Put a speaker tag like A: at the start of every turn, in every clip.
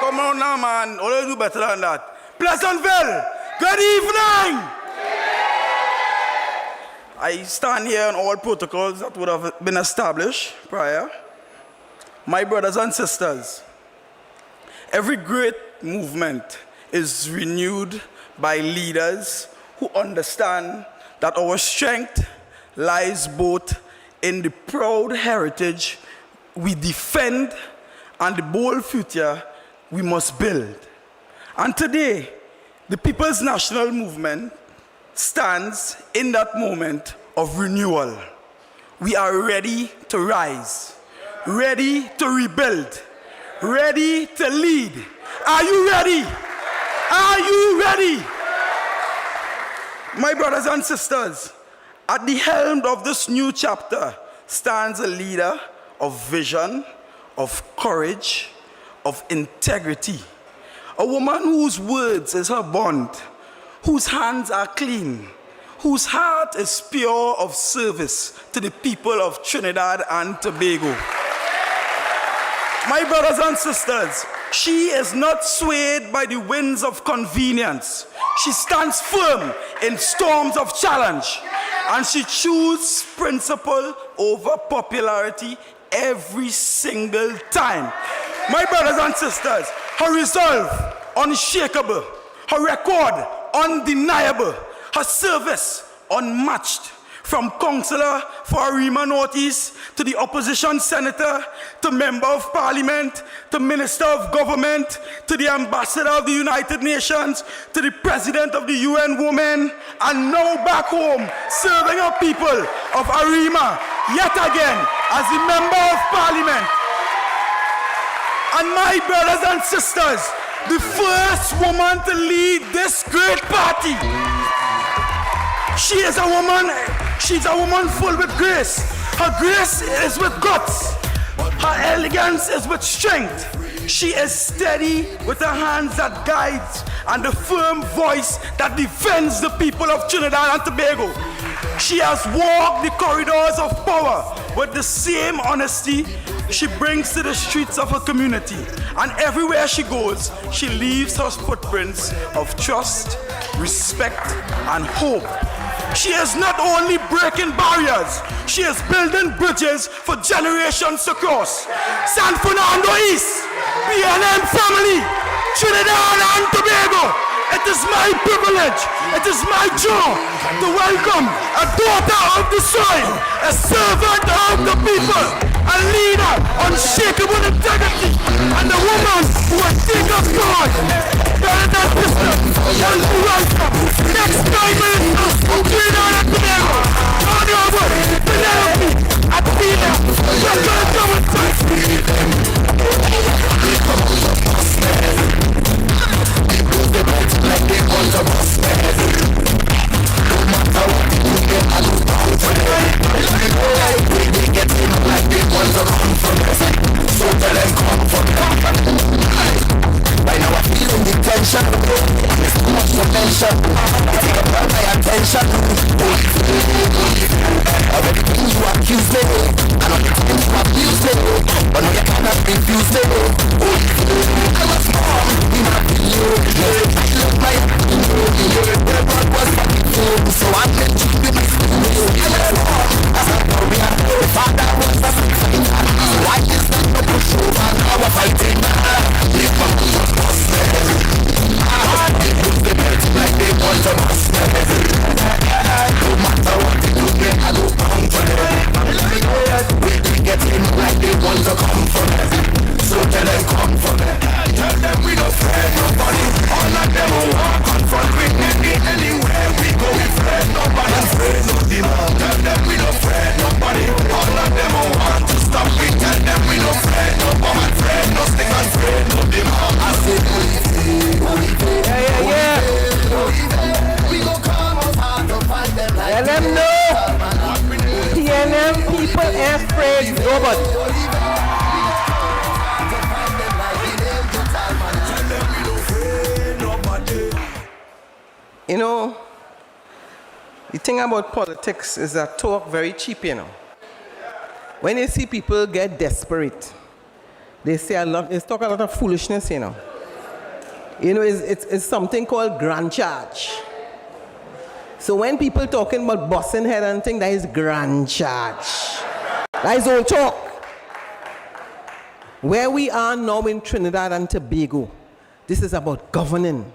A: Come on now, man. All you do better than that. Pleasantville, good evening. I stand here on all protocols that would have been established prior. My brothers and sisters, every great movement is renewed by leaders who understand that our strength lies both in the proud heritage we defend and the bold future we must build. And today, the People's National Movement stands in that moment of renewal. We are ready to rise, ready to rebuild, ready to lead. Are you ready? Are you ready? My brothers and sisters, at the helm of this new chapter stands a leader of vision, of courage, of integrity. A woman whose words is her bond, whose hands are clean, whose heart is pure of service to the people of Trinidad and Tobago. My brothers and sisters, she is not swayed by the winds of convenience. She stands firm in storms of challenge, and she chooses principle over popularity every single time. My brothers and sisters, her resolve unshakable, her record undeniable, her service unmatched. From councillor for Arima Northeast to the opposition senator, to member of parliament, to minister of government, to the ambassador of the United Nations, to the president of the UN Women, and now back home serving our people of Arima yet again as the member of parliament. And my brothers and sisters, the first woman to lead this great party. She is a woman. She's a woman full with grace. Her grace is with guts. Her elegance is with strength. She is steady with her hands that guides and the firm voice that defends the people of Trinidad and Tobago. She has walked the corridors of power with the same honesty she brings to the streets of her community. And everywhere she goes, she leaves her footprints of trust, respect, and hope. She is not only breaking barriers, she is building bridges for generations to cross. San Fernando East, PNM family, Trinidad and Tobago, it is my privilege, it is my joy to welcome a daughter of the soil, a servant of the people, a leader, unshakable integrity, and a woman who will take us forward. Brothers and sisters, help me welcome next Prime Minister of Trinidad and Tobago, Honorable Penelope Beckles Robinson. Like they want to bust me. No matter what they do, they are no bound for them. They get in like they want to run from me. So tell them come for me. Right now I feel the tension. There's too much potential. They take up all my attention. Everything you accuse me, and all the things you abuse me, but no you cannot refuse me. I was born in a field. I love my field. The God was my field, so I let you be my field. I was born as a warrior. The father was a fighter. Why is that no push over? Now we're fighting. They want to bust me. They put the belt like they want to bust me. No matter what they do, they are no bound for them. They get in like they want to come for them. So tell them come for them. Tell them we don't fear nobody. All of them will walk on front with me anywhere we go. We fear nobody. Afraid no demon. Tell them we don't fear nobody. All of them will want to stop. We tell them we don't fear no bomb and fear no stick and fear no demon. I say yeah. We go come out hard to fight them like tell them no. PNM people ain't afraid nobody. You know, the thing about politics is that talk very cheap, you know. When you see people get desperate, they say they talk a lot of foolishness, you know.
B: You know, it's something called grand charge. So when people talking about busting head and thing, that is grand charge. That is all talk. Where we are now in Trinidad and Tobago, this is about governing.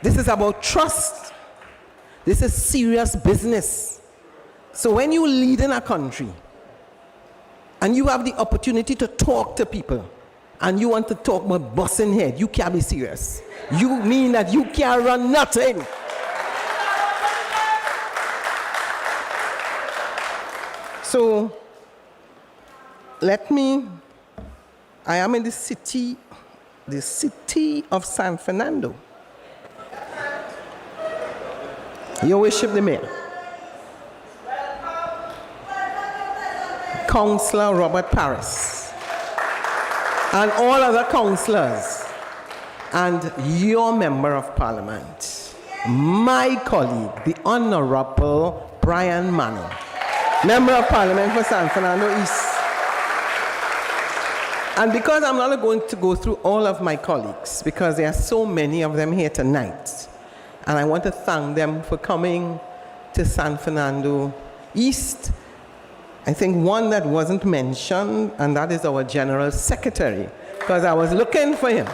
B: This is about trust. This is serious business. So when you lead in a country and you have the opportunity to talk to people and you want to talk about busting head, you can't be serious. You mean that you can't run nothing. So I am in the city of San Fernando. Your worship the mayor. Councillor Robert Paris and all other councillors and your member of parliament, my colleague, the Honorable Brian Manning, member of parliament for San Fernando East. And because I'm not going to go through all of my colleagues, because there are so many of them here tonight, and I want to thank them for coming to San Fernando East. I think one that wasn't mentioned, and that is our General Secretary, because I was looking for him.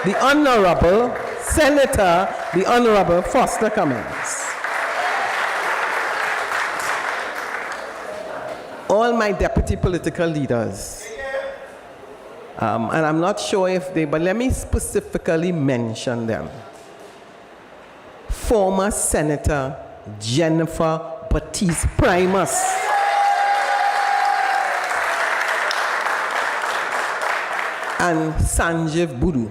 B: The Honorable Senator, the Honorable Foster Cummings. All my deputy political leaders. And I'm not sure if but let me specifically mention them. Former Senator Jennifer Baptiste Primus. And Sanjeev Budu.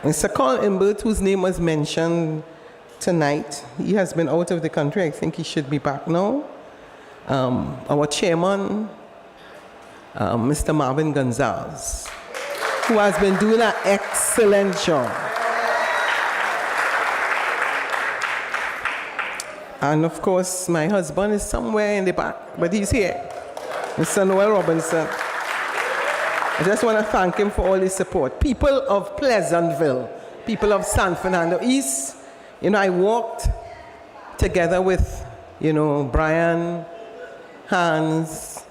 B: Mr. Carl Imbert, whose name was mentioned tonight, he has been out of the country. I think he should be back now. Our chairman, Mr. Marvin Gonzalez, who has been doing an excellent job. And of course, my husband is somewhere in the back, but he's here, Mr. Noel Robinson. I just want to thank him for all his support. People of Pleasantville, people of San Fernando East, you know, I walked together with, you know, Brian, Hans,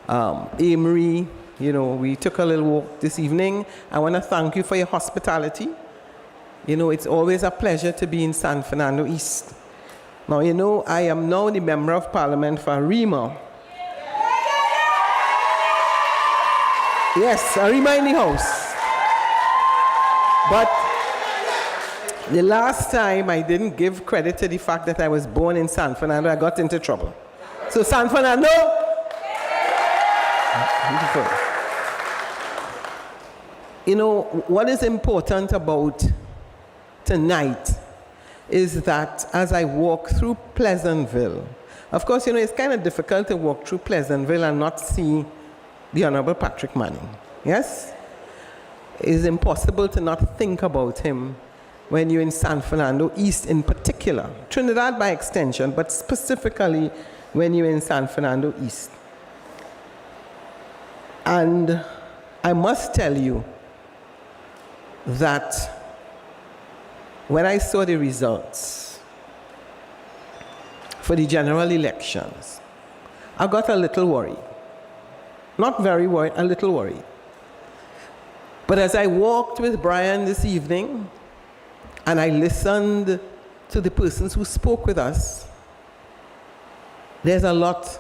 B: Amory, you know, we took a little walk this evening. I want to thank you for your hospitality. You know, it's always a pleasure to be in San Fernando East. Now, you know, I am now the Member of Parliament for Arima. Yes, Arima in the house. But the last time I didn't give credit to the fact that I was born in San Fernando, I got into trouble. So San Fernando, beautiful. You know, what is important about tonight is that as I walk through Pleasantville, of course, you know, it's kind of difficult to walk through Pleasantville and not see the Honorable Patrick Manning, yes? It is impossible to not think about him when you're in San Fernando East in particular, Trinidad by extension, but specifically when you're in San Fernando East. And I must tell you that when I saw the results for the general elections, I got a little worried. Not very worried, a little worried. But as I walked with Brian this evening, and I listened to the persons who spoke with us, there's a lot.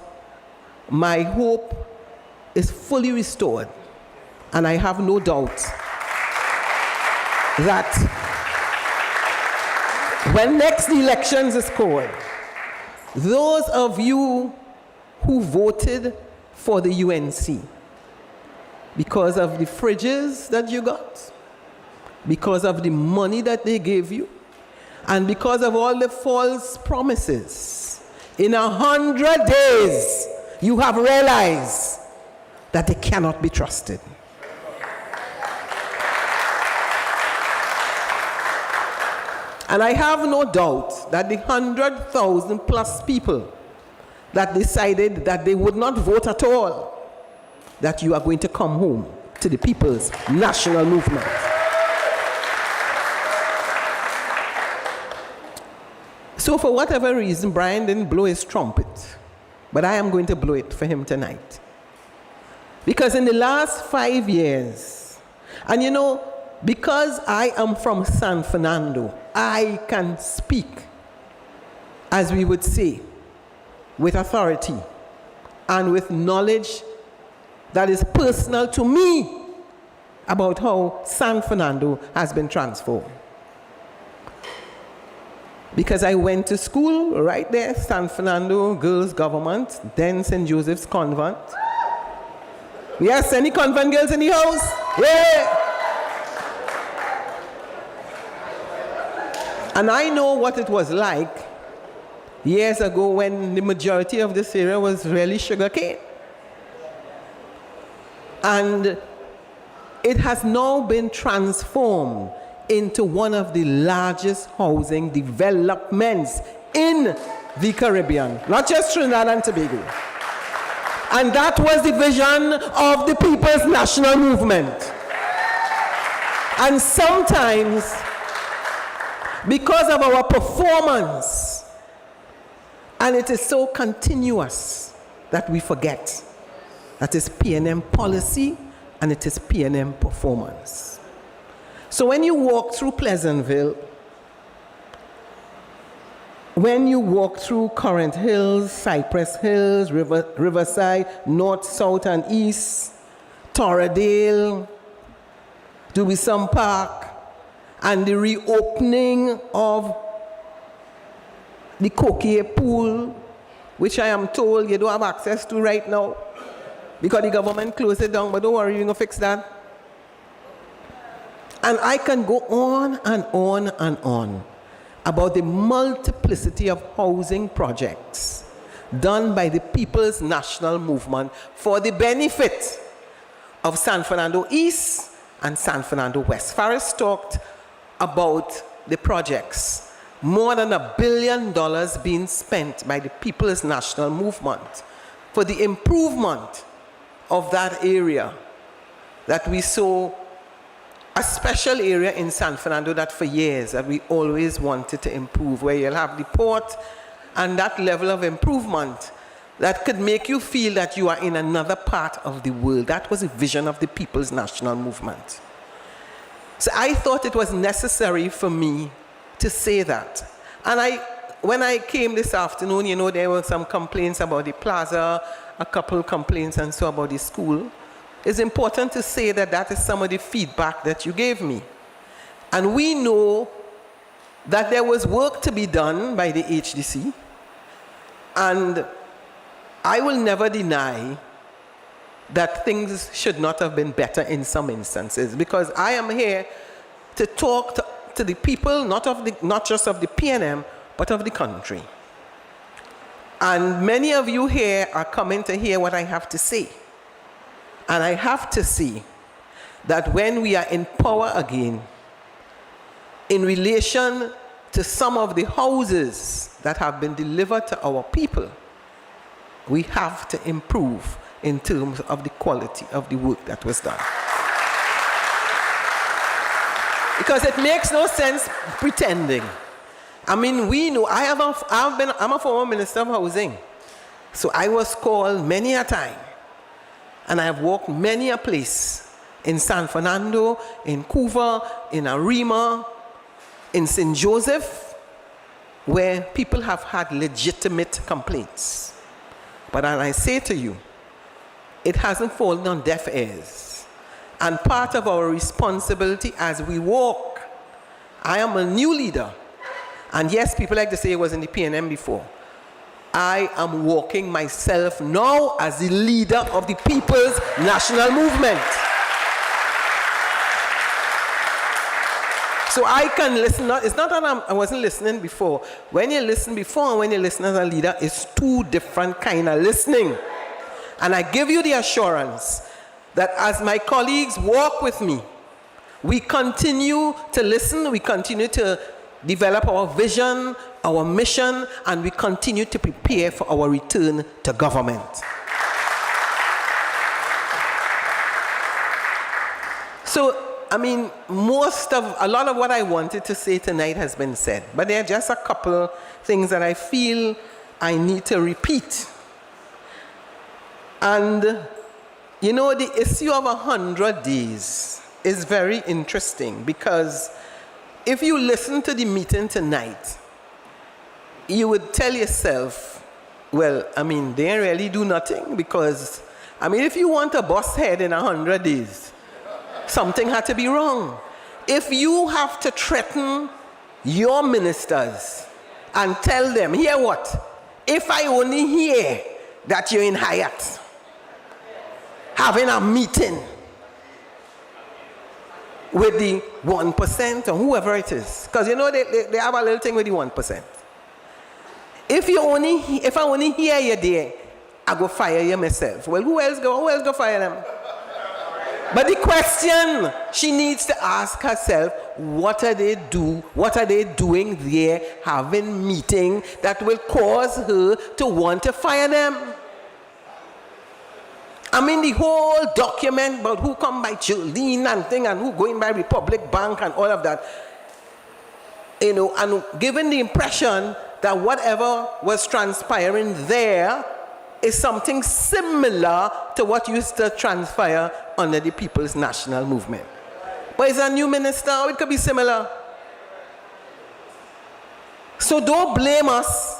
B: My hope is fully restored, and I have no doubt that when next elections is called, those of you who voted for the UNC because of the fridges that you got, because of the money that they gave you, and because of all the false promises, in 100 days, you have realized that they cannot be trusted. And I have no doubt that the 100,000 plus people that decided that they would not vote at all that you are going to come home to the people's national movement. So for whatever reason, Brian didn't blow his trumpet, but I am going to blow it for him tonight. Because in the last 5 years, and you know, because I am from San Fernando, I can speak, as we would say, with authority and with knowledge that is personal to me about how San Fernando has been transformed. Because I went to school right there, San Fernando Girls Government, then St. Joseph's Convent. Yes, any convent girls in the house? Yeah! And I know what it was like years ago when the majority of this area was really sugarcane. And it has now been transformed into one of the largest housing developments in the Caribbean, not just Trinidad and Tobago. And that was the vision of the People's National Movement. And sometimes, because of our performance, and it is so continuous that we forget that it's P&M policy and it is P&M performance. So when you walk through Pleasantville, when you walk through Current Hills, Cypress Hills, Riverside, North, South, and East, Torradale, Dubisum Park, and the reopening of the Coquille Pool, which I am told you don't have access to right now because the government closed it down, but don't worry, you're going to fix that. And I can go on and on and on about the multiplicity of housing projects done by the People's National Movement for the benefit of San Fernando East and San Fernando West. Faris talked about the projects. More than $1 billion being spent by the People's National Movement for the improvement of that area that we saw, a special area in San Fernando that for years that we always wanted to improve, where you'll have the port and that level of improvement that could make you feel that you are in another part of the world. That was a vision of the People's National Movement. So I thought it was necessary for me to say that. And when I came this afternoon, you know, there were some complaints about the plaza, a couple complaints and so about the school. It's important to say that that is some of the feedback that you gave me. And we know that there was work to be done by the HDC. And I will never deny that things should not have been better in some instances, because I am here to talk to the people, not just of the PNM, but of the country. And many of you here are coming to hear what I have to say. And I have to say that when we are in power again, in relation to some of the houses that have been delivered to our people, we have to improve in terms of the quality of the work that was done. Because it makes no sense pretending. I mean, we know, I'm a former Minister of Housing, so I was called many a time. And I have walked many a place in San Fernando, in Couva, in Arima, in St. Joseph, where people have had legitimate complaints. But as I say to you, it hasn't fallen on deaf ears. And part of our responsibility as we walk, I am a new leader. And yes, people like to say it was in the PNM before. I am walking myself now as the leader of the People's National Movement. So I can listen. It's not that I wasn't listening before. When you listen before and when you listen as a leader, it's two different kind of listening. And I give you the assurance that as my colleagues walk with me, we continue to listen, we continue to develop our vision, our mission, and we continue to prepare for our return to government. So, I mean, a lot of what I wanted to say tonight has been said, but there are just a couple things that I feel I need to repeat. And, you know, the issue of 100 days is very interesting, because if you listen to the meeting tonight, you would tell yourself, well, I mean, they really do nothing, because, I mean, if you want a bus head in 100 days, something had to be wrong. If you have to threaten your ministers and tell them, hear what? If I only hear that you're in Hyatt, having a meeting with the 1% or whoever it is, because you know they have a little thing with the 1%. If I only hear you there, I go fire you myself. Well, who else go fire them? But the question she needs to ask herself, what are they doing there, having meeting that will cause her to want to fire them? I mean, the whole document about who come by Jolene and thing, and who going by Republic Bank and all of that, you know, and giving the impression that whatever was transpiring there is something similar to what used to transpire under the People's National Movement. But it's a new minister, it could be similar. So don't blame us.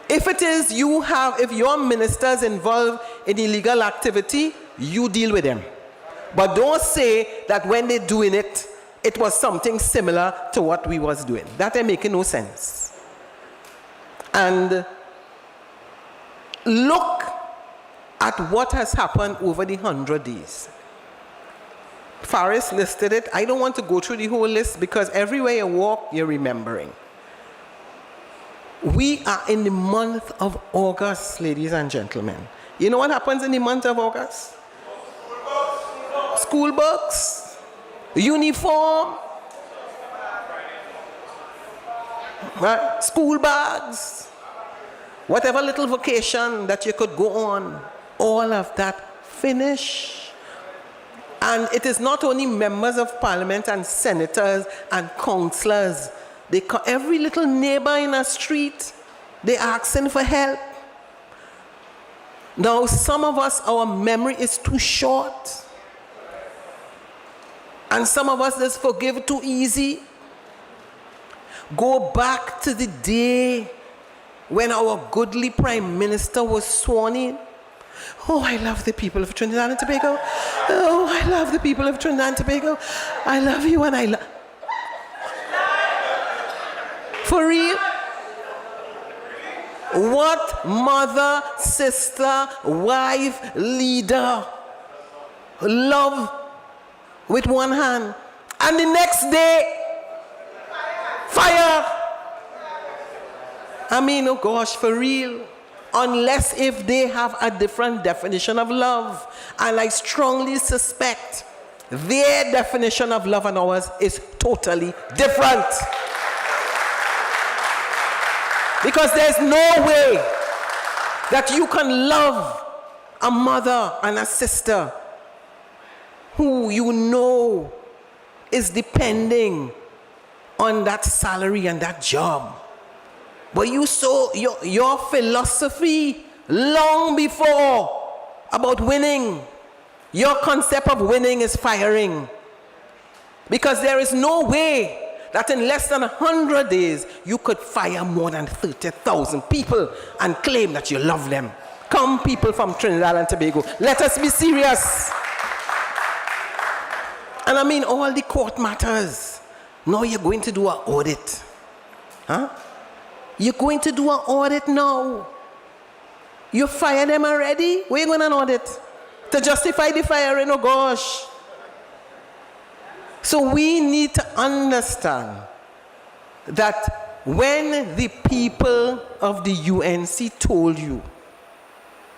B: If it is if your ministers involved in illegal activity, you deal with them. But don't say that when they're doing it, it was something similar to what we was doing. That ain't making no sense. And look at what has happened over the 100 days. Faris listed it. I don't want to go through the whole list, because everywhere you walk, you're remembering. We are in the month of August, ladies and gentlemen. You know what happens in the month of August? School books, uniform, right? School bags, whatever little vacation that you could go on, all of that finish. And it is not only members of parliament and senators and councillors. Every little neighbor in a street, they're asking for help. Now, some of us, our memory is too short. And some of us just forgive too easy. Go back to the day when our goodly Prime Minister was sworn in. Oh, I love the people of Trinidad and Tobago. Oh, I love the people of Trinidad and Tobago. I love you and I love... For real? What mother, sister, wife, leader love with one hand, and the next day, fire? I mean, oh gosh, for real. Unless if they have a different definition of love. And I strongly suspect their definition of love and ours is totally different. Because there's no way that you can love a mother and a sister who you know is depending on that salary and that job. But your philosophy long before about winning, your concept of winning is firing. Because there is no way that in less than 100 days, you could fire more than 30,000 people and claim that you love them. Come, people from Trinidad and Tobago, let us be serious. And I mean, all the court matters. Now you're going to do an audit. Huh? You're going to do an audit now. You fire them already? Where you going to audit? To justify the firing, oh gosh. So we need to understand that when the people of the UNC told you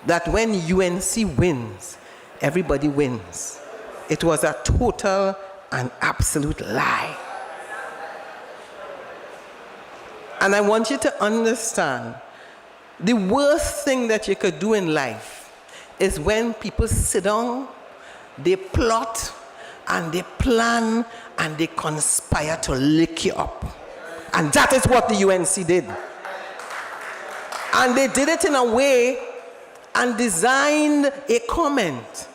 B: that when UNC wins, everybody wins, it was a total and absolute lie. And I want you to understand, the worst thing that you could do in life is when people sit down, they plot and they plan and they conspire to lick you up. And that is what the UNC did. And they did it in a way and designed a comment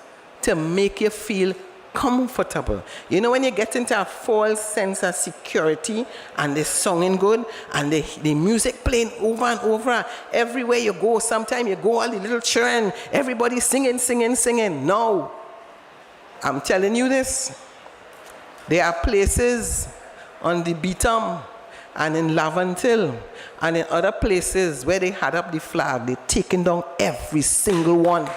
B: to make you feel comfortable. You know, when you get into a false sense of security and they're singing good and the music playing over and over, everywhere you go, sometimes you go all the little children, everybody singing. No. I'm telling you this. There are places on the Beatum and in Leavantil and in other places where they had up the flag, they're taking down every single one.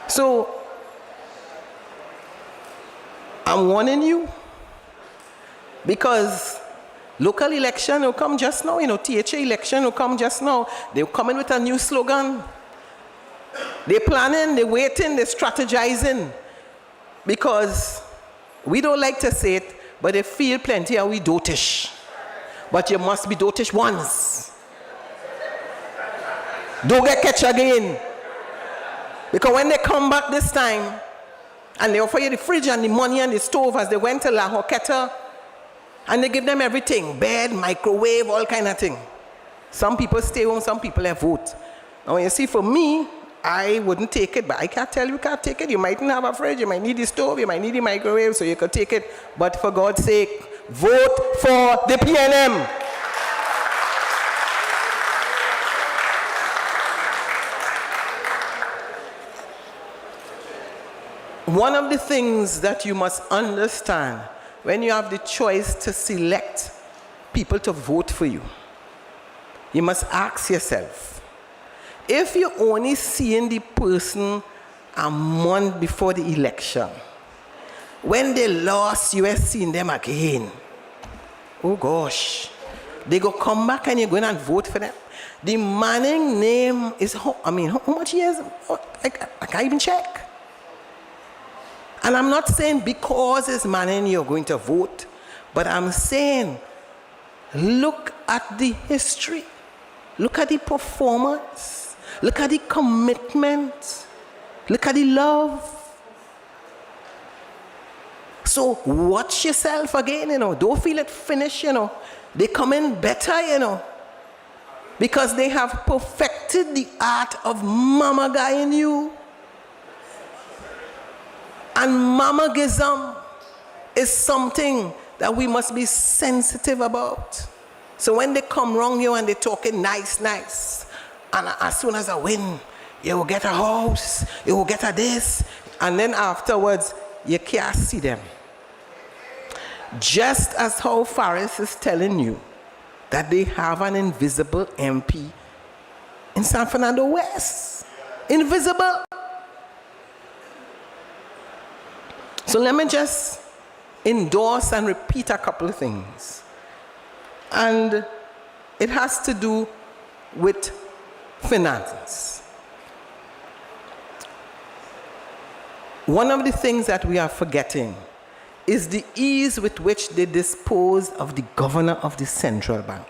B: So, I'm warning you, because local election will come just now, THA election will come just now. They're coming with a new slogan. They're planning, they're waiting, they're strategizing, because we don't like to say it, but they feel plenty of we dotish. But you must be dotish once. Don't get catch again. Because when they come back this time, and they offer you the fridge and the money and the stove as they went to La Hoqueta, and they give them everything, bed, microwave, all kind of thing. Some people stay home, some people have vote. Now you see, for me, I wouldn't take it, but I can't tell you can't take it. You mightn't have a fridge, you might need the stove, you might need the microwave, so you could take it. But for God's sake, vote for the PNM. One of the things that you must understand when you have the choice to select people to vote for you, you must ask yourself, if you're only seeing the person a month before the election, when they lost, you are seeing them again. Oh gosh, they go come back and you're going and vote for them. The Manning name is, how much years? I can't even check. And I'm not saying because it's Manning you're going to vote, but I'm saying look at the history, look at the performance, look at the commitment, look at the love. So watch yourself again, don't feel it finished, They come in better, because they have perfected the art of mama guy in you. And mamagism is something that we must be sensitive about. So when they come wrong you and they're talking nice, and as soon as I win, you will get a house, you will get a this, and then afterwards, you can't see them. Just as how Faris is telling you that they have an invisible MP in San Fernando West. Invisible. So let me just endorse and repeat a couple of things. And it has to do with finance. One of the things that we are forgetting is the ease with which they dispose of the governor of the central bank.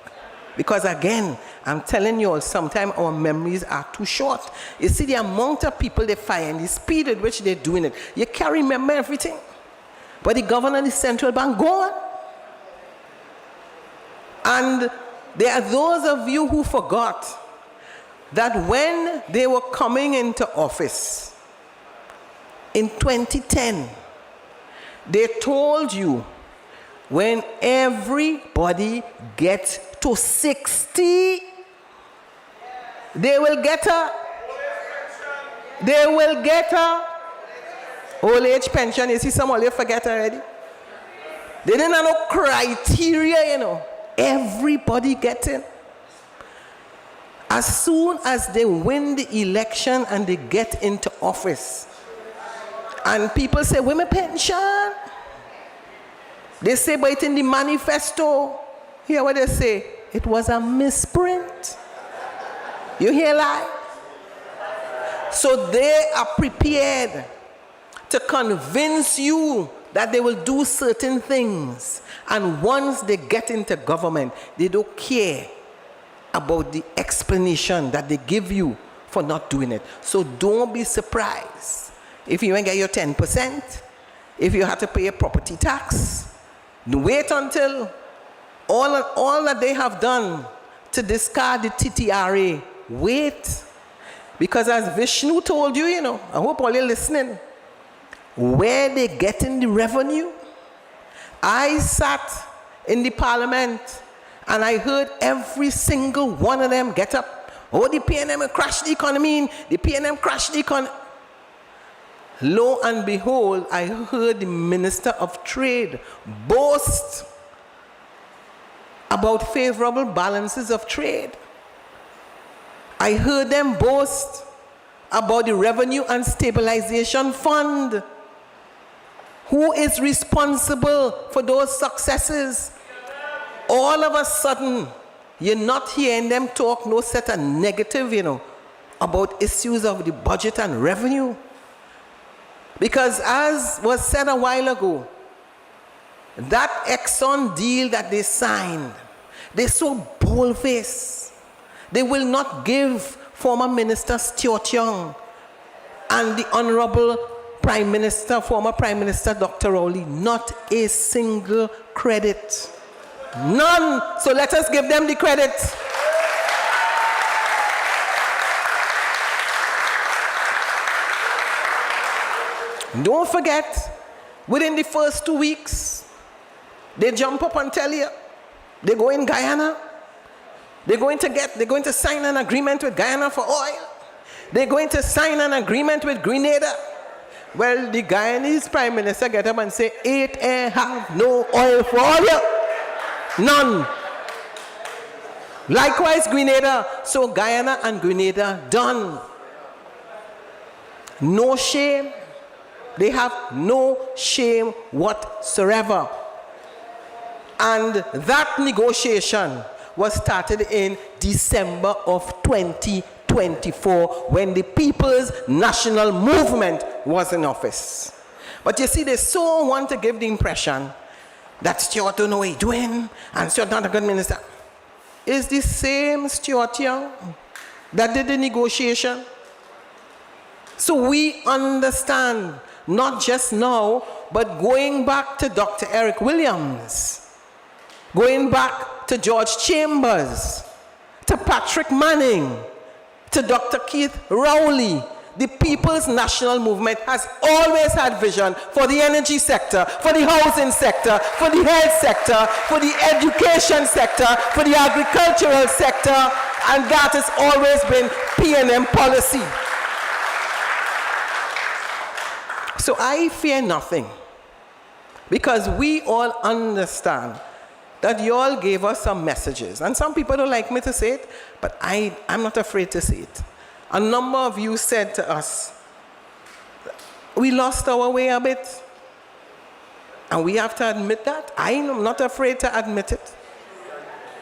B: Because again, I'm telling you all, sometimes our memories are too short. You see the amount of people they fire and the speed at which they're doing it. You can't remember everything. But the governor of the central bank, gone. And there are those of you who forgot that when they were coming into office in 2010, they told you when everybody gets to 60, they will get a old age pension. You see, some of you forget already. They didn't have no criteria, Everybody getting. As soon as they win the election and they get into office, and people say, "Where's my pension?" They say, but it's in the manifesto. Hear what they say? It was a misprint. You hear lie? So they are prepared to convince you that they will do certain things. And once they get into government, they don't care about the explanation that they give you for not doing it. So don't be surprised if you ain't get your 10%, if you have to pay a property tax. Wait until all that they have done to discard the TTRA. Wait. Because as Vishnu told you, I hope all you're listening, where they getting the revenue? I sat in the parliament and I heard every single one of them get up. Oh, the PNM crashed the economy. The PNM crashed the economy. Lo and behold, I heard the Minister of Trade boast about favorable balances of trade. I heard them boast about the Revenue and Stabilization Fund. Who is responsible for those successes? All of a sudden, you're not hearing them talk no set of negative, about issues of the budget and revenue. Because as was said a while ago, that Exxon deal that they signed, they're so bold-faced. They will not give former Minister Stuart Young and the Honorable former Prime Minister Dr. Rowley, not a single credit. None. So let us give them the credit. Don't forget, within the first 2 weeks, they jump up and tell you, they go in Guyana, they're going to sign an agreement with Guyana for oil. They're going to sign an agreement with Grenada. Well, the Guyanese Prime Minister get up and say, it ain't have no oil for oil. None. Likewise, Grenada. So Guyana and Grenada done. No shame. They have no shame whatsoever. And that negotiation was started in December of 2024 when the People's National Movement was in office. But you see, they so want to give the impression that Stuart don't know what he's doing and Stuart not a good minister. It's the same Stuart Young that did the negotiation. So we understand, not just now, but going back to Dr. Eric Williams, going back to George Chambers, to Patrick Manning, to Dr. Keith Rowley, the People's National Movement has always had vision for the energy sector, for the housing sector, for the health sector, for the education sector, for the agricultural sector, and that has always been PNM policy. So I fear nothing, because we all understand that you all gave us some messages. And some people don't like me to say it, but I'm not afraid to say it. A number of you said to us, we lost our way a bit. And we have to admit that. I'm not afraid to admit it.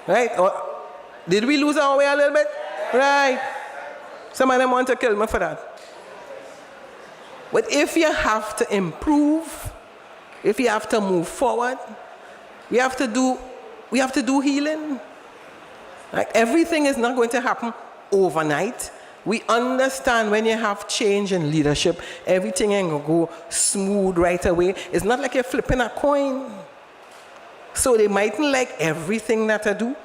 B: Right? Or did we lose our way a little bit? Right. Some of them want to kill me for that. But if you have to improve, if you have to move forward, we have to do healing. Like, everything is not going to happen overnight. We understand when you have change in leadership, everything ain't going to go smooth right away. It's not like you're flipping a coin. So they mightn't like everything that I do,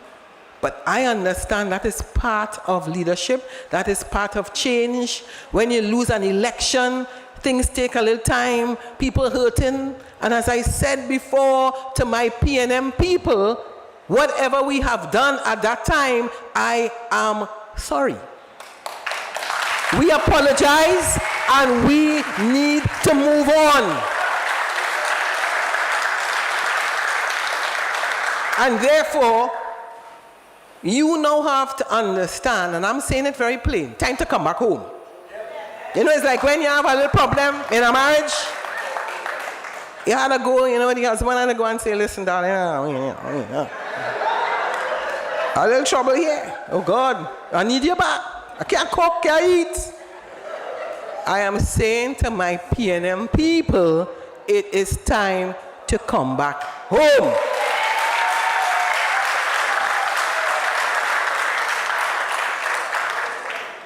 B: but I understand that is part of leadership. That is part of change. When you lose an election, things take a little time, people hurting. And as I said before to my PNM people, whatever we have done at that time, I am sorry. We apologize and we need to move on. And therefore, you now have to understand, and I'm saying it very plain, time to come back home. You know, it's like when you have a little problem in a marriage, you had to go, the husband had to go and say, listen, darling, a little trouble here. Oh God, I need you back. I can't cook, can't eat. I am saying to my PNM people, it is time to come back home.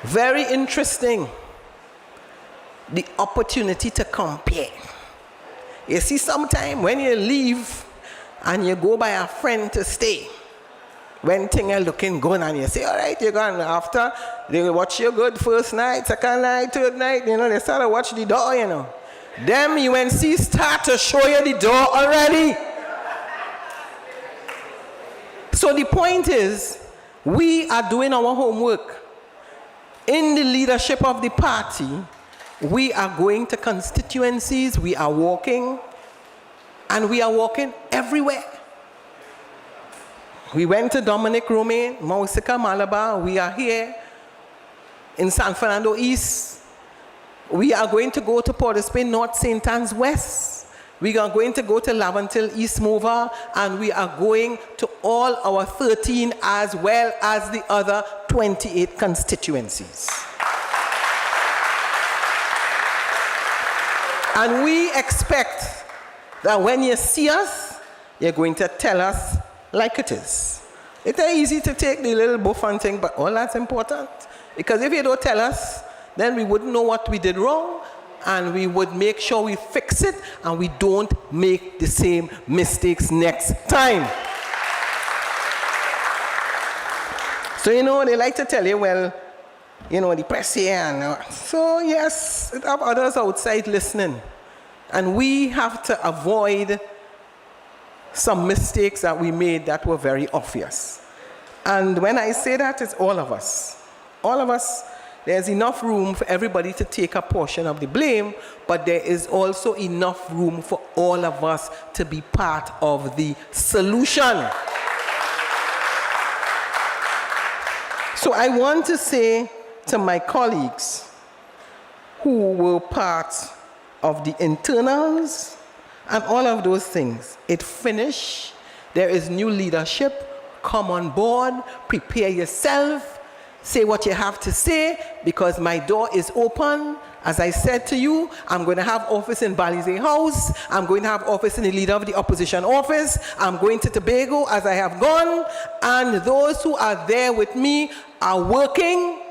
B: Very interesting. The opportunity to compare. You see, sometime when you leave and you go by a friend to stay, when things are looking good and you say, all right, you're gone. After they watch you good first night, second night, third night, they start to watch the door, Them UNC start to show you the door already. So the point is, we are doing our homework. In the leadership of the party, we are going to constituencies, we are walking, and we are walking everywhere. We went to Dominic Romaine, Mausika, Malabar. We are here in San Fernando East. We are going to go to Port of Spain, North St. Anne's West. We are going to go to Laventille, East Mover, and we are going to all our 13 as well as the other 28 constituencies. And we expect that when you see us, you're going to tell us like it is. It's easy to take the little buffon thing, but all that's important. Because if you don't tell us, then we wouldn't know what we did wrong, and we would make sure we fix it, and we don't make the same mistakes next time. So, they like to tell you, well, the press here. And, so, yes, it have others outside listening. And we have to avoid some mistakes that we made that were very obvious. And when I say that, it's all of us. All of us, there's enough room for everybody to take a portion of the blame, but there is also enough room for all of us to be part of the solution. So I want to say to my colleagues who were part of the internals and all of those things, it finished. There is new leadership. Come on board, prepare yourself, say what you have to say, because my door is open. As I said to you, I'm going to have office in Balize House. I'm going to have office in the Leader of the Opposition office. I'm going to Tobago as I have gone. And those who are there with me are working,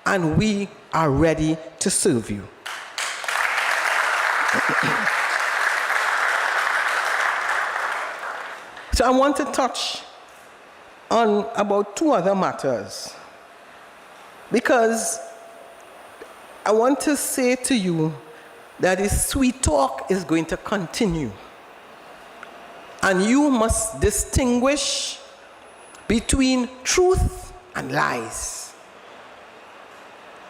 B: and we are ready to serve you. So I want to touch on about two other matters, because I want to say to you that this sweet talk is going to continue. And you must distinguish between truth and lies.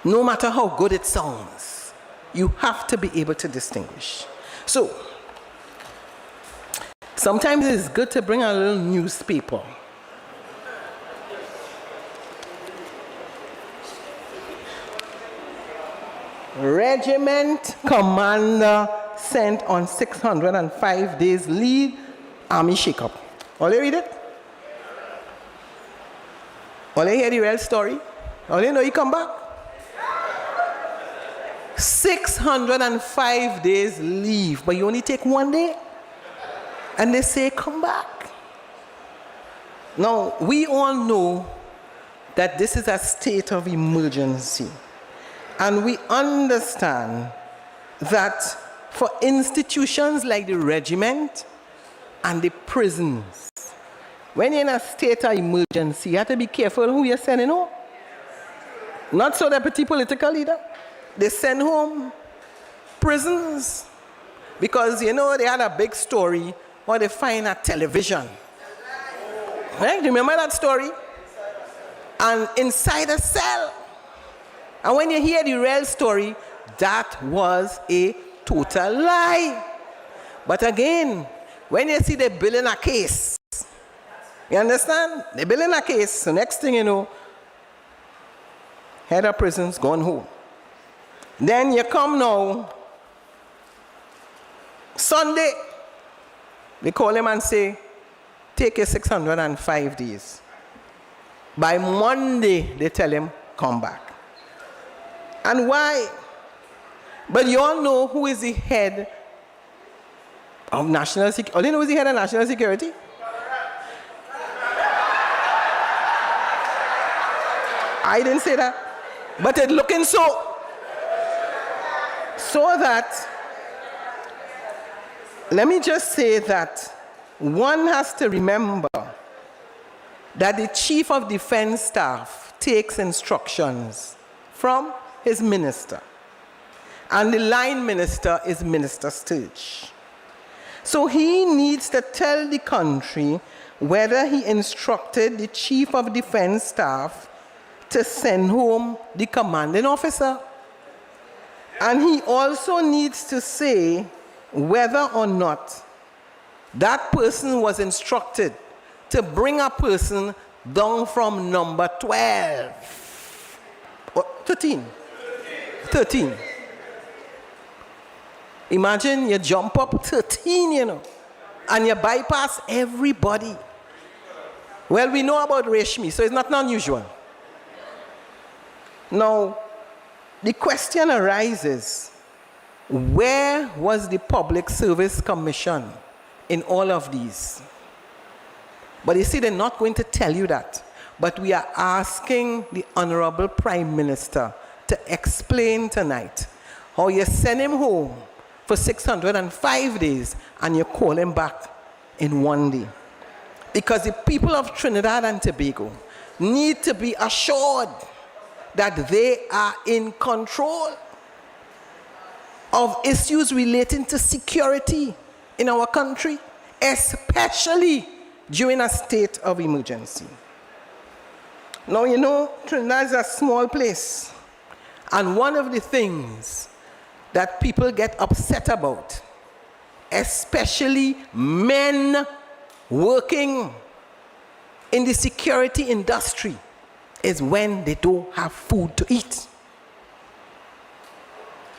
B: No matter how good it sounds, you have to be able to distinguish. So, sometimes it's good to bring a little newspaper. Regiment commander sent on 605 days leave, army shakeup. All you read it? All you hear the real story? All you know you come back? 605 days leave, but you only take 1 day? And they say, come back. Now, we all know that this is a state of emergency. And we understand that for institutions like the regiment and the prisons, when you're in a state of emergency, you have to be careful who you're sending home. Not so deputy political leader. They send home prisons because, they had a big story or they find a television. Right? Remember that story? And inside a cell. And when you hear the real story, that was a total lie. But again, when you see they building a case, you understand? They building a case. The next thing you know, head of prison's gone home. Then you come now, Sunday, they call him and say, take your 605 days. By Monday, they tell him, come back. And why? But you all know who is the head of national security. All you know who is the head of national security? I didn't say that. But it's looking so that, let me just say that one has to remember that the Chief of Defense Staff takes instructions from his minister. And the line minister is Minister Sturge. So he needs to tell the country whether he instructed the Chief of Defense Staff to send home the commanding officer. And he also needs to say whether or not that person was instructed to bring a person down from number 12. Or 13. 13. Imagine you jump up 13, you know, and you bypass everybody. Well, we know about Reshmi, so it's not unusual. Now, the question arises, where was the Public Service Commission in all of these? But you see, they're not going to tell you that. But we are asking the Honorable Prime Minister to explain tonight how you send him home for 605 days and you call him back in 1 day. Because the people of Trinidad and Tobago need to be assured that they are in control of issues relating to security in our country, especially during a state of emergency. Now, you know, Trinidad is a small place, and one of the things that people get upset about, especially men working in the security industry, is when they don't have food to eat.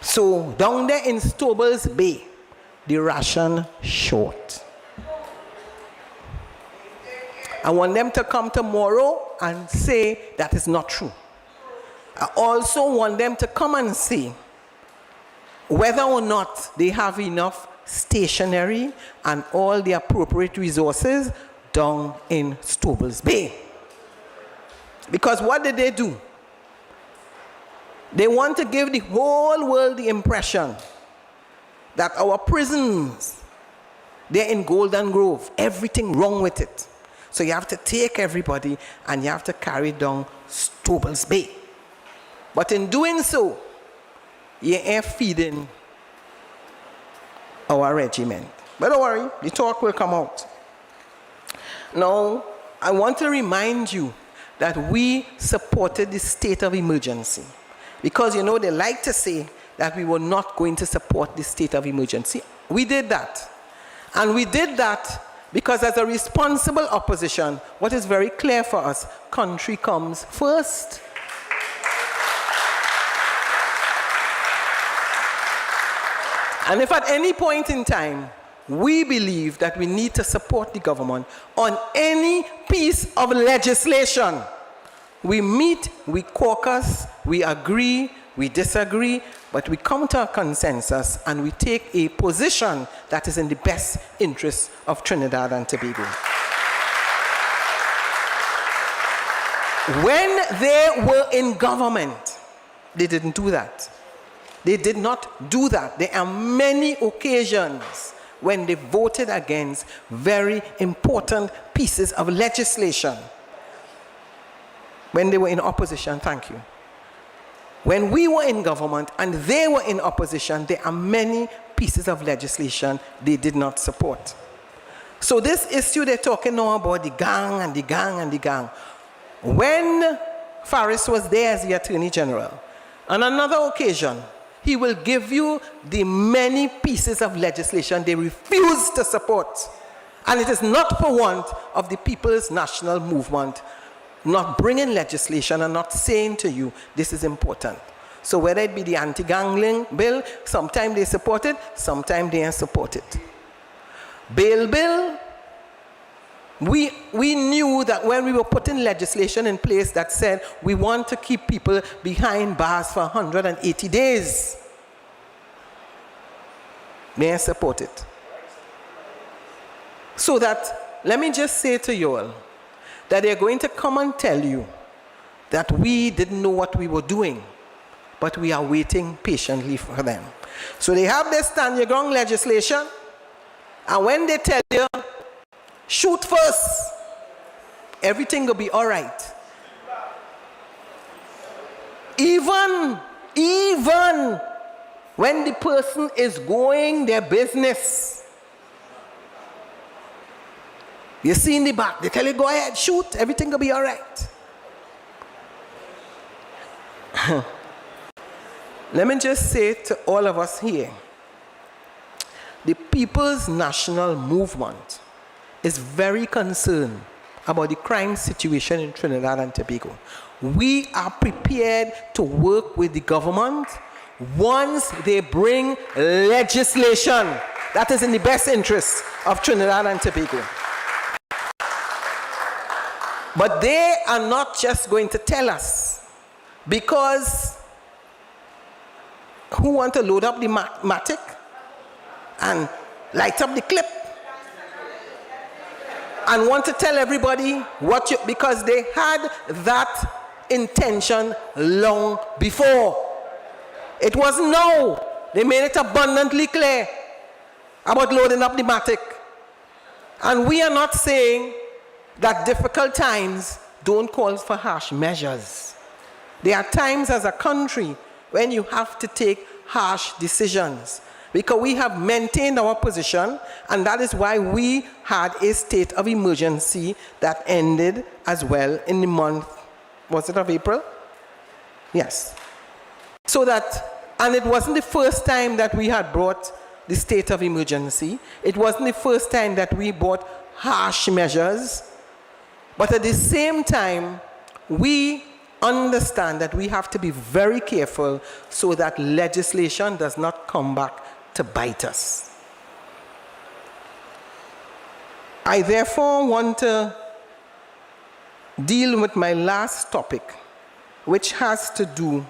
B: So down there in Stobles Bay, the ration short. I want them to come tomorrow and say that is not true. I also want them to come and see whether or not they have enough stationery and all the appropriate resources down in Stobles Bay. Because what did they do? They want to give the whole world the impression that our prisons, they're in Golden Grove, everything wrong with it. So you have to take everybody and you have to carry down Stobles Bay. But in doing so, you ain't feeding our regiment. But don't worry, the talk will come out. Now, I want to remind you that we supported the state of emergency. Because, you know, they like to say that we were not going to support the state of emergency. We did that. And we did that because as a responsible opposition, what is very clear for us, country comes first. And if at any point in time, we believe that we need to support the government on any piece of legislation, we meet, we caucus, we agree, we disagree, but we come to a consensus and we take a position that is in the best interest of Trinidad and Tobago. When they were in government, they didn't do that. They did not do that. There are many occasions when they voted against very important pieces of legislation. When they were in opposition, thank you. When we were in government and they were in opposition, there are many pieces of legislation they did not support. So this issue they're talking now about the gang and the gang and the gang. When Faris was there as the Attorney General, on another occasion, he will give you the many pieces of legislation they refuse to support. And it is not for want of the People's National Movement not bringing legislation and not saying to you, this is important. So whether it be the anti-gangling bill, sometimes they support it, sometimes they don't support it. Bail bill, we knew that when we were putting legislation in place that said we want to keep people behind bars for 180 days, they don't support it. So that, let me just say to you all, that they're going to come and tell you that we didn't know what we were doing, but we are waiting patiently for them. So they have this stand your ground legislation, and when they tell you, shoot first, everything will be all right. Even when the person is going their business, you see in the back, they tell you, go ahead, shoot, everything will be all right. Let me just say to all of us here, the People's National Movement is very concerned about the crime situation in Trinidad and Tobago. We are prepared to work with the government once they bring legislation that is in the best interest of Trinidad and Tobago. But they are not just going to tell us, because who want to load up the matic and light up the clip and want to tell everybody what you, because they had that intention long before. It wasn't now. They made it abundantly clear about loading up the matic. And we are not saying that difficult times don't call for harsh measures. There are times as a country when you have to take harsh decisions, because we have maintained our position, and that is why we had a state of emergency that ended as well in the month, was it of April? Yes. So that, and it wasn't the first time that we had brought the state of emergency. It wasn't the first time that we brought harsh measures. But at the same time, we understand that we have to be very careful so that legislation does not come back to bite us. I therefore want to deal with my last topic, which has to do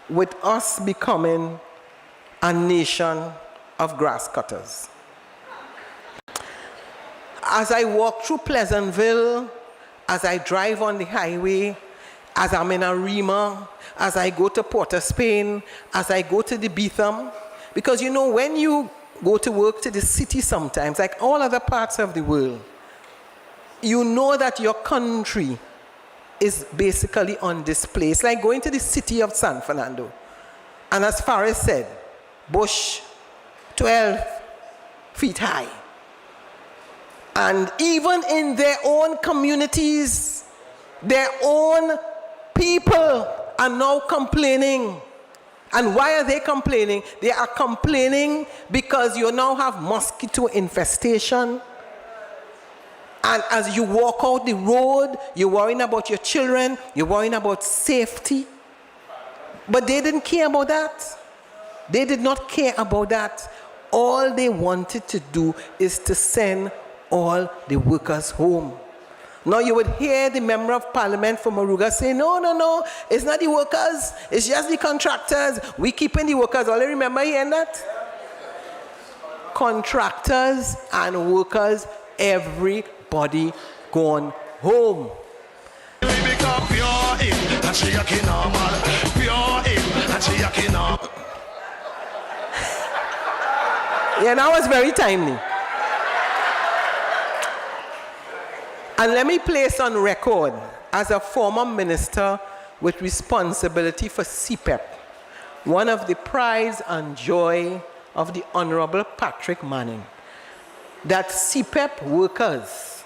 B: with us becoming a nation of grass cutters. As I walk through Pleasantville, as I drive on the highway, as I'm in Arima, as I go to Port of Spain, as I go to the Betham, because you know, when you go to work to the city sometimes, like all other parts of the world, you know that your country is basically on display. It's like going to the city of San Fernando. And as Faris said, bush 12 feet high. And even in their own communities, their own people are now complaining. And why are they complaining? They are complaining because you now have mosquito infestation. And as you walk out the road, you're worrying about your children, you're worrying about safety. But they didn't care about that. They did not care about that. All they wanted to do is to send all the workers home. Now you would hear the member of parliament from Moruga say, no, it's not the workers, it's just the contractors. We keeping the workers. All you remember hearing that? Contractors and workers, everybody gone home. Yeah, that was very timely. And let me place on record, as a former minister with responsibility for CPEP, one of the pride and joy of the Honorable Patrick Manning, that CPEP workers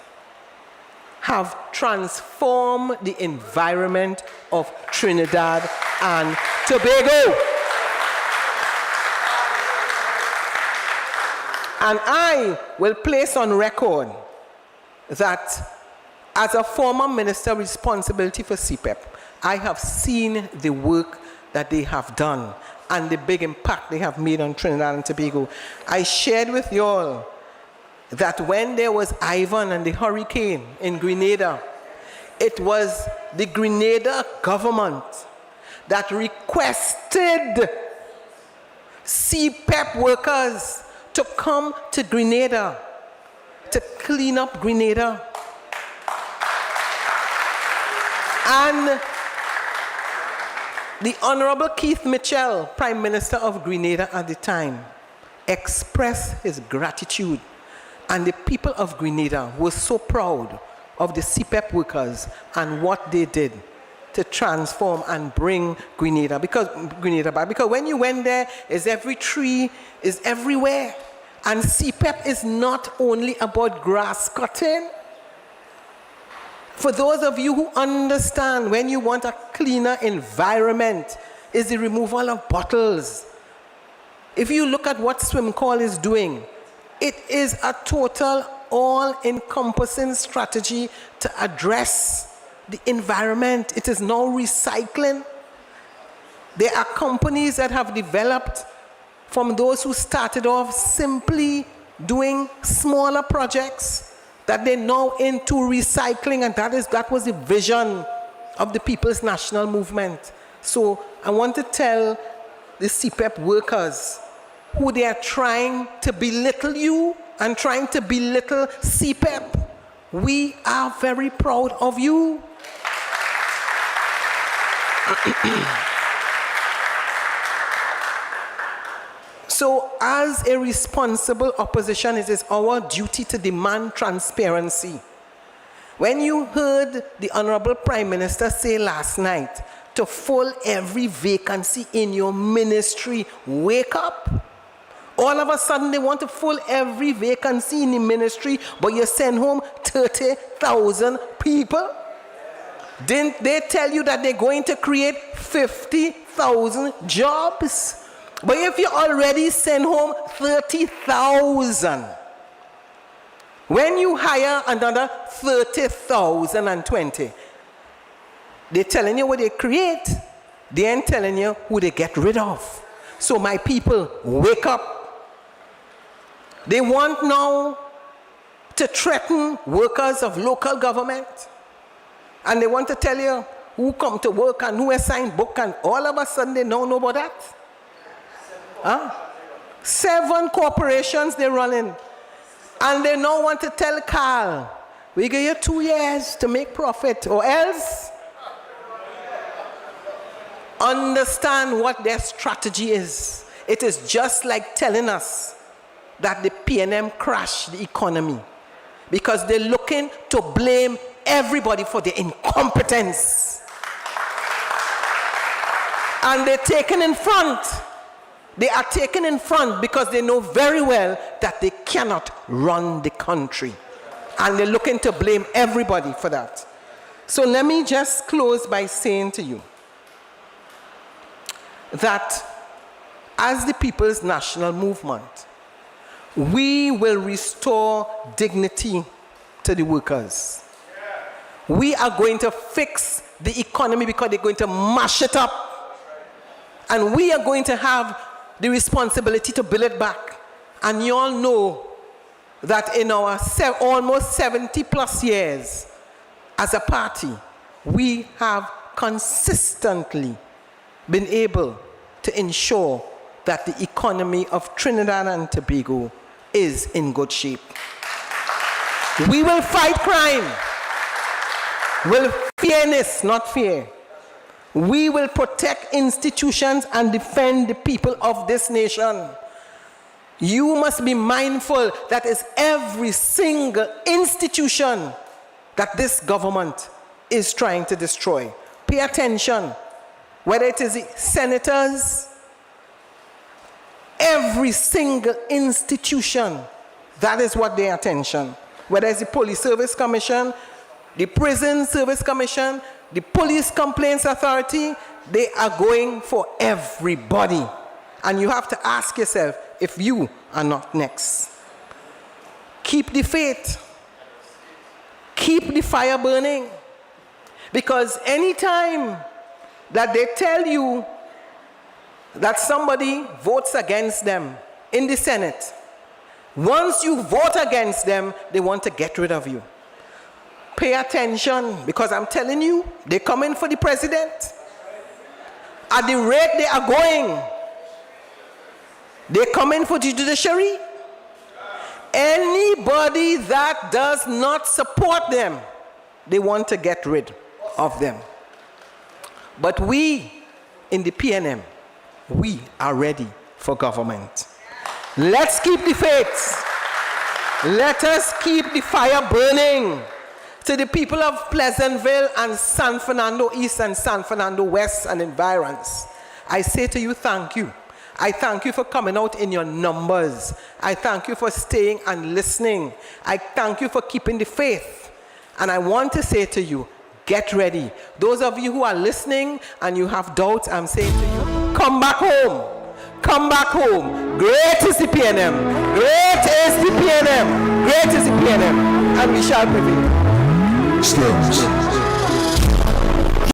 B: have transformed the environment of Trinidad and Tobago. And I will place on record that as a former minister with responsibility for CPEP, I have seen the work that they have done and the big impact they have made on Trinidad and Tobago. I shared with you all that when there was Ivan and the hurricane in Grenada, it was the Grenada government that requested CPEP workers to come to Grenada to clean up Grenada. And The Honorable Keith Mitchell, Prime Minister of Grenada at the time, expressed his gratitude, and the people of Grenada were so proud of the CPEP workers and what they did to transform and bring Grenada back. Because when you went there, every tree is everywhere. And CPEP is not only about grass cutting. For those of you who understand, when you want a cleaner environment, is the removal of bottles. If you look at what Swim Call is doing, it is a total, all-encompassing strategy to address the environment. It is now recycling. There are companies that have developed from those who started off simply doing smaller projects that they're now into recycling, and that was the vision of the People's National Movement. So I want to tell the CPEP workers who they are trying to belittle you and trying to belittle CPEP, we are very proud of you. So as a responsible opposition, it is our duty to demand transparency. When you heard the Honorable Prime Minister say last night to fill every vacancy in your ministry, wake up. All of a sudden they want to fill every vacancy in the ministry, but you send home 30,000 people. Didn't they tell you that they're going to create 50,000 jobs? But if you already send home 30,000, when you hire another 30,020, they're telling you what they create, they ain't telling you who they get rid of. So my people, wake up. They want now to threaten workers of local government. And they want to tell you who come to work and who assign book, and all of a sudden they don't know about that. Huh? 7 corporations they're running. And they now want to tell Carl, we give you 2 years to make profit, or else. Understand what their strategy is. It is just like telling us that the PNM crashed the economy, because they're looking to blame everybody for their incompetence. And they're taken in front. They are taken in front because they know very well that they cannot run the country. And they're looking to blame everybody for that. So let me just close by saying to you that as the People's National Movement, we will restore dignity to the workers. We are going to fix the economy because they're going to mash it up. And we are going to have the responsibility to build it back. And you all know that in our almost 70 plus years as a party, we have consistently been able to ensure that the economy of Trinidad and Tobago is in good shape. We will fight crime with fairness, not fear. We will protect institutions and defend the people of this nation. You must be mindful that it's every single institution that this government is trying to destroy. Pay attention. Whether it is the senators, every single institution, that is what their attention. Whether it's the Police Service Commission, the Prison Service Commission, the Police Complaints Authority, they are going for everybody. And you have to ask yourself if you are not next. Keep the faith. Keep the fire burning. Because anytime that they tell you that somebody votes against them in the Senate, once you vote against them, they want to get rid of you. Pay attention, because I'm telling you, they're coming for the president. At the rate they are going, they're coming for the judiciary. Anybody that does not support them, they want to get rid of them. But we, in the PNM, we are ready for government. Let's keep the faith. Let us keep the fire burning. To the people of Pleasantville and San Fernando East and San Fernando West and environs, I say to you, thank you. I thank you for coming out in your numbers. I thank you for staying and listening. I thank you for keeping the faith. And I want to say to you, get ready. Those of you who are listening and you have doubts, I'm saying to you, come back home. Come back home. Great is the PNM. Great is the PNM. Great is the PNM. And we shall prevail.
C: Steps.